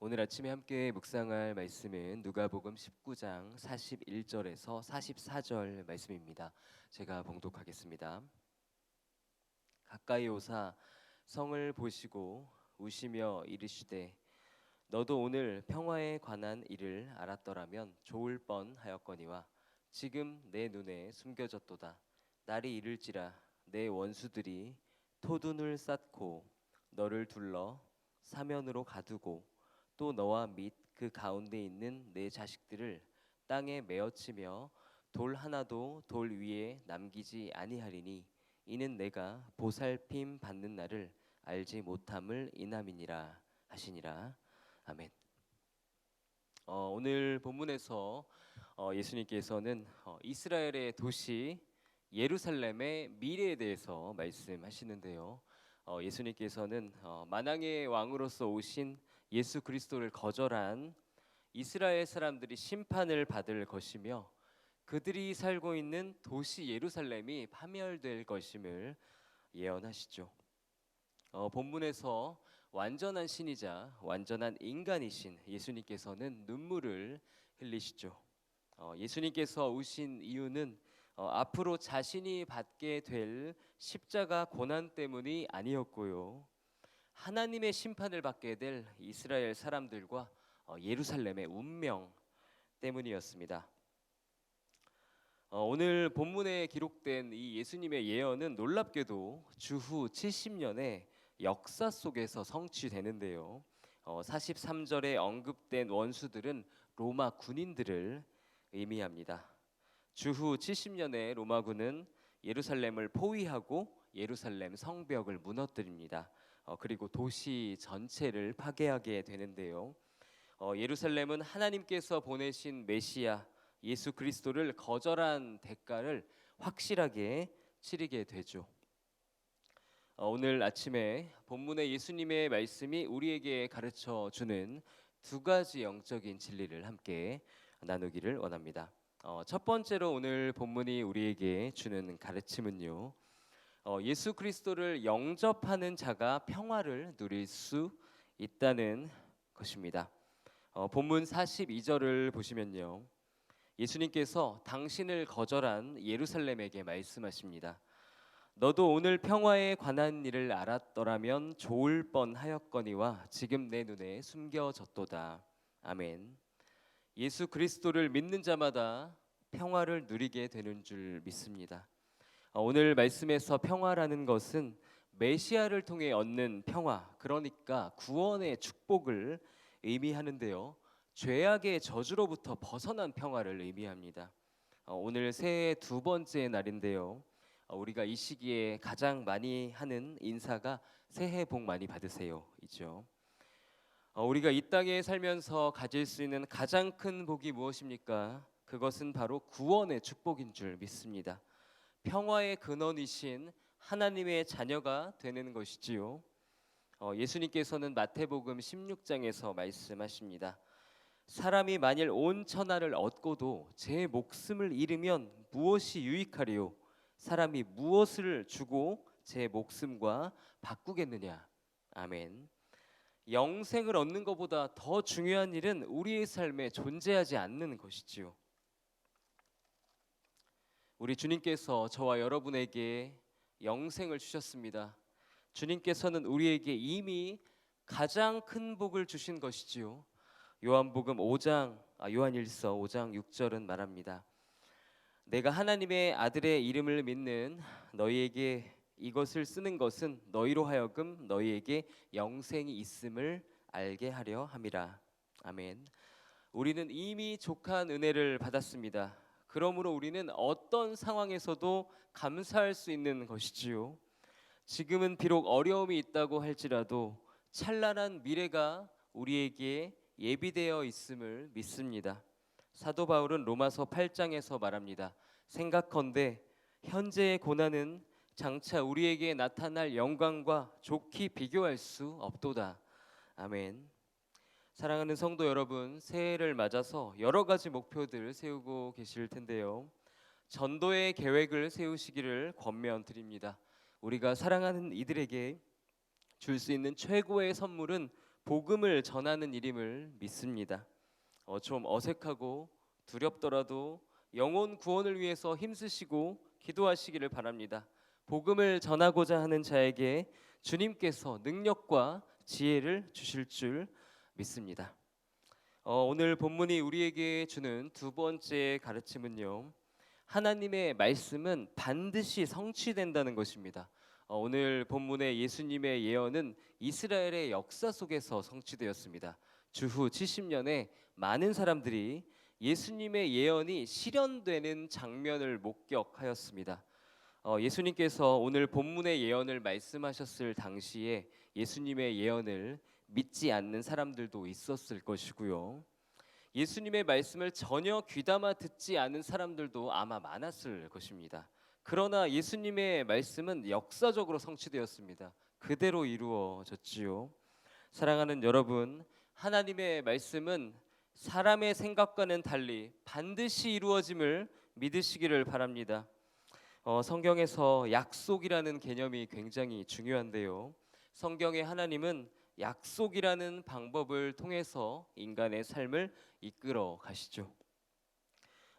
오늘 아침에 함께 묵상할 말씀은 누가복음 19장 41절에서 44절 말씀입니다. 제가 봉독하겠습니다. 가까이 오사 성을 보시고 우시며 이르시되 너도 오늘 평화에 관한 일을 알았더라면 좋을 뻔하였거니와 지금 내 눈에 숨겨졌도다. 날이 이를지라 내 원수들이 토둔을 쌓고 너를 둘러 사면으로 가두고 또 너와 및 그 가운데 있는 내 자식들을 땅에 메어치며 돌 하나도 돌 위에 남기지 아니하리니 이는 내가 보살핌 받는 날을 알지 못함을 인함이니라 하시니라. 아멘. 오늘 본문에서 예수님께서는 이스라엘의 도시 예루살렘의 미래에 대해서 말씀하시는데요. 예수님께서는 만왕의 왕으로서 오신 예수 그리스도를 거절한 이스라엘 사람들이 심판을 받을 것이며 그들이 살고 있는 도시 예루살렘이 파멸될 것임을 예언하시죠. 본문에서 완전한 신이자 완전한 인간이신 예수님께서는 눈물을 흘리시죠. 예수님께서 오신 이유는 앞으로 자신이 받게 될 십자가 고난 때문이 아니었고요. 하나님의 심판을 받게 될 이스라엘 사람들과 예루살렘의 운명 때문이었습니다. 오늘 본문에 기록된 이 예수님의 예언은 놀랍게도 주후 70년의 역사 속에서 성취되는데요. 43절에 언급된 원수들은 로마 군인들을 의미합니다. 주후 70년에 로마군은 예루살렘을 포위하고 예루살렘 성벽을 무너뜨립니다. 그리고 도시 전체를 파괴하게 되는데요. 예루살렘은 하나님께서 보내신 메시아 예수 그리스도를 거절한 대가를 확실하게 치르게 되죠. 오늘 아침에 본문의 예수님의 말씀이 우리에게 가르쳐 주는 두 가지 영적인 진리를 함께 나누기를 원합니다. 첫 번째로 오늘 본문이 우리에게 주는 가르침은요. 예수 그리스도를 영접하는 자가 평화를 누릴 수 있다는 것입니다. 본문 42절을 보시면요. 예수님께서 당신을 거절한 예루살렘에게 말씀하십니다. 너도 오늘 평화에 관한 일을 알았더라면 좋을 뻔하였거니와 지금 내 눈에 숨겨졌도다. 아멘. 예수 그리스도를 믿는 자마다 평화를 누리게 되는 줄 믿습니다. 오늘 말씀에서 평화라는 것은 메시아를 통해 얻는 평화, 그러니까 구원의 축복을 의미하는데요. 죄악의 저주로부터 벗어난 평화를 의미합니다. 오늘 새해 두 번째 날인데요. 우리가 이 시기에 가장 많이 하는 인사가 새해 복 많이 받으세요 이죠. 우리가 이 땅에 살면서 가질 수 있는 가장 큰 복이 무엇입니까? 그것은 바로 구원의 축복인 줄 믿습니다. 평화의 근원이신 하나님의 자녀가 되는 것이지요. 예수님께서는 마태복음 16장에서 말씀하십니다. 사람이 만일 온 천하를 얻고도 제 목숨을 잃으면 무엇이 유익하리요? 사람이 무엇을 주고 제 목숨과 바꾸겠느냐? 아멘. 영생을 얻는 것보다 더 중요한 일은 우리의 삶에 존재하지 않는 것이지요. 우리 주님께서 저와 여러분에게 영생을 주셨습니다. 주님께서는 우리에게 이미 가장 큰 복을 주신 것이지요. 요한일서 5장 6절은 말합니다. 내가 하나님의 아들의 이름을 믿는 너희에게 이것을 쓰는 것은 너희로 하여금 너희에게 영생이 있음을 알게 하려 함이라. 아멘. 우리는 이미 족한 은혜를 받았습니다. 그러므로 우리는 어떤 상황에서도 감사할 수 있는 것이지요. 지금은 비록 어려움이 있다고 할지라도 찬란한 미래가 우리에게 예비되어 있음을 믿습니다. 사도 바울은 로마서 8장에서 말합니다. 생각컨대 현재의 고난은 장차 우리에게 나타날 영광과 좋게 비교할 수 없도다. 아멘. 사랑하는 성도 여러분, 새해를 맞아서 여러 가지 목표들을 세우고 계실 텐데요. 전도의 계획을 세우시기를 권면드립니다. 우리가 사랑하는 이들에게 줄 수 있는 최고의 선물은 복음을 전하는 일임을 믿습니다. 좀 어색하고 두렵더라도 영혼 구원을 위해서 힘쓰시고 기도하시기를 바랍니다. 복음을 전하고자 하는 자에게 주님께서 능력과 지혜를 주실 줄 믿습니다. 오늘 본문이 우리에게 주는 두 번째 가르침은요, 하나님의 말씀은 반드시 성취된다는 것입니다. 오늘 본문의 예수님의 예언은 이스라엘의 역사 속에서 성취되었습니다. 주후 70년에 많은 사람들이 예수님의 예언이 실현되는 장면을 목격하였습니다. 예수님께서 오늘 본문의 예언을 말씀하셨을 당시에 예수님의 예언을 믿지 않는 사람들도 있었을 것이고요. 예수님의 말씀을 전혀 귀담아 듣지 않은 사람들도 아마 많았을 것입니다. 그러나 예수님의 말씀은 역사적으로 성취되었습니다. 그대로 이루어졌지요. 사랑하는 여러분, 하나님의 말씀은 사람의 생각과는 달리 반드시 이루어짐을 믿으시기를 바랍니다. 성경에서 약속이라는 개념이 굉장히 중요한데요. 성경의 하나님은 약속이라는 방법을 통해서 인간의 삶을 이끌어 가시죠.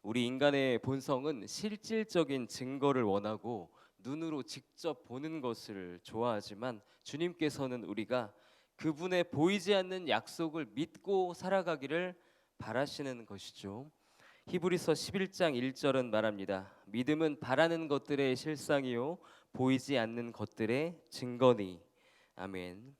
우리 인간의 본성은 실질적인 증거를 원하고 눈으로 직접 보는 것을 좋아하지만 주님께서는 우리가 그분의 보이지 않는 약속을 믿고 살아가기를 바라시는 것이죠. 히브리서 11장 1절은 말합니다. 믿음은 바라는 것들의 실상이요 보이지 않는 것들의 증거니. 아멘.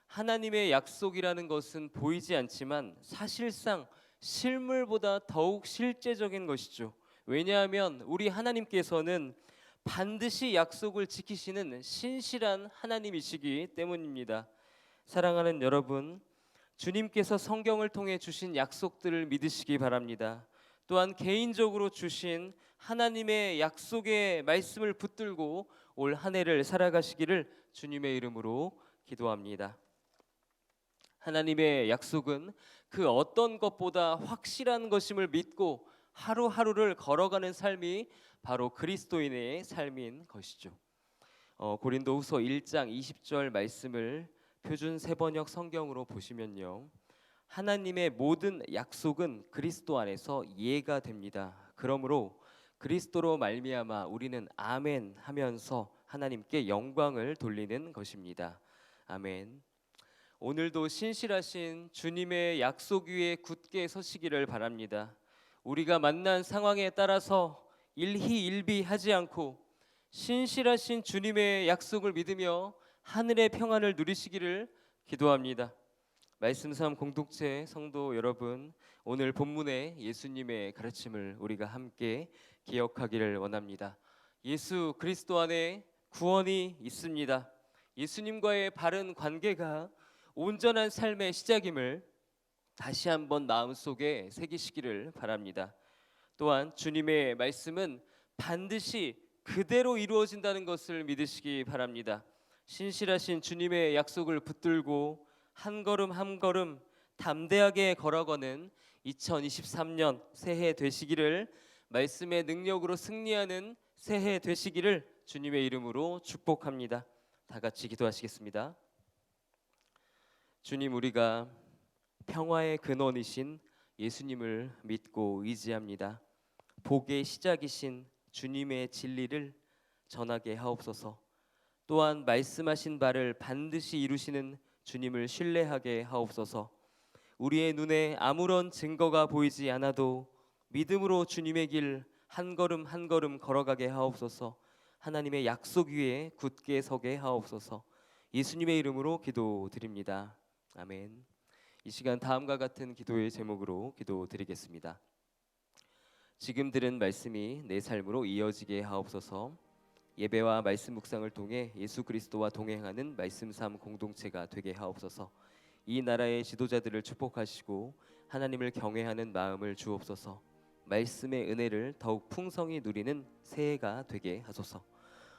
하나님의 약속이라는 것은 보이지 않지만 사실상 실물보다 더욱 실제적인 것이죠. 왜냐하면 우리 하나님께서는 반드시 약속을 지키시는 신실한 하나님이시기 때문입니다. 사랑하는 여러분, 주님께서 성경을 통해 주신 약속들을 믿으시기 바랍니다. 또한 개인적으로 주신 하나님의 약속의 말씀을 붙들고 올 한 해를 살아가시기를 주님의 이름으로 기도합니다. 하나님의 약속은 그 어떤 것보다 확실한 것임을 믿고 하루하루를 걸어가는 삶이 바로 그리스도인의 삶인 것이죠. 고린도후서 1장 20절 말씀을 표준 세번역 성경으로 보시면요, 하나님의 모든 약속은 그리스도 안에서 이해가 됩니다. 그러므로 그리스도로 말미암아 우리는 아멘 하면서 하나님께 영광을 돌리는 것입니다. 아멘. 오늘도 신실하신 주님의 약속 위에 굳게 서시기를 바랍니다. 우리가 만난 상황에 따라서 일희일비하지 않고 신실하신 주님의 약속을 믿으며 하늘의 평안을 누리시기를 기도합니다. 말씀 삶 공동체 성도 여러분, 오늘 본문의 예수님의 가르침을 우리가 함께 기억하기를 원합니다. 예수 그리스도 안에 구원이 있습니다. 예수님과의 바른 관계가 온전한 삶의 시작임을 다시 한번 마음속에 새기시기를 바랍니다. 또한 주님의 말씀은 반드시 그대로 이루어진다는 것을 믿으시기 바랍니다. 신실하신 주님의 약속을 붙들고 한 걸음 한 걸음 담대하게 걸어가는 2023년 새해 되시기를, 말씀의 능력으로 승리하는 새해 되시기를 주님의 이름으로 축복합니다. 다 같이 기도하시겠습니다. 주님, 우리가 평화의 근원이신 예수님을 믿고 의지합니다. 복의 시작이신 주님의 진리를 전하게 하옵소서. 또한 말씀하신 바를 반드시 이루시는 주님을 신뢰하게 하옵소서. 우리의 눈에 아무런 증거가 보이지 않아도 믿음으로 주님의 길 한 걸음 한 걸음 걸어가게 하옵소서. 하나님의 약속 위에 굳게 서게 하옵소서. 예수님의 이름으로 기도드립니다. 아멘. 이 시간 다음과 같은 기도의 제목으로 기도드리겠습니다. 지금 들은 말씀이 내 삶으로 이어지게 하옵소서. 예배와 말씀 묵상을 통해 예수 그리스도와 동행하는 말씀 삶 공동체가 되게 하옵소서. 이 나라의 지도자들을 축복하시고 하나님을 경외하는 마음을 주옵소서. 말씀의 은혜를 더욱 풍성히 누리는 새해가 되게 하소서.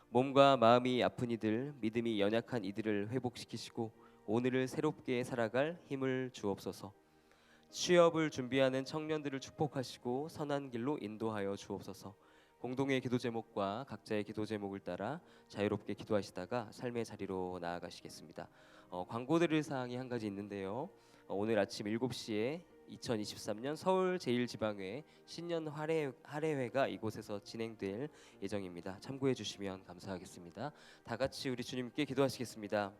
몸과 마음이 아픈 이들, 믿음이 연약한 이들을 회복시키시고 오늘을 새롭게 살아갈 힘을 주옵소서. 취업을 준비하는 청년들을 축복하시고 선한 길로 인도하여 주옵소서. 공동의 기도 제목과 각자의 기도 제목을 따라 자유롭게 기도하시다가 삶의 자리로 나아가시겠습니다. 광고 드릴 사항이 한 가지 있는데요. 오늘 아침 7시에 2023년 서울 제1지방회 신년 할애회가 이곳에서 진행될 예정입니다. 참고해 주시면 감사하겠습니다. 다 같이 우리 주님께 기도하시겠습니다.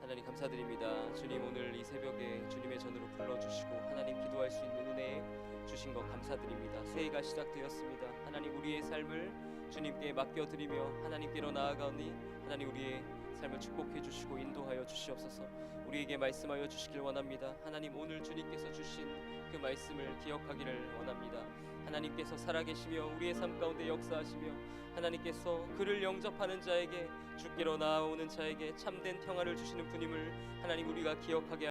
하나님 감사드립니다. 주님 오늘 이 새벽에 주님의 전으로 불러주시고 하나님 기도할 수 있는 은혜 주신 것 감사드립니다. 새해가 시작되었습니다. 하나님 우리의 삶을 주님께 맡겨드리며 하나님께로 나아가오니 하나님 우리의 삶을 축복해 주시고 인도하여 주시옵소서. 우리에게 말씀하여 주시길 원합니다. 하나님 오늘 주님께서 주신 그 말씀을 기억하기를 원합니다. 하나님께서 살아계시며 우리의 삶 가운데 역사하시며 하나님께서 그를 영접하는 자에게 주께로 나아오는 자에게 참된 평안을 주시는 분임을 하나님 우리가 기억하게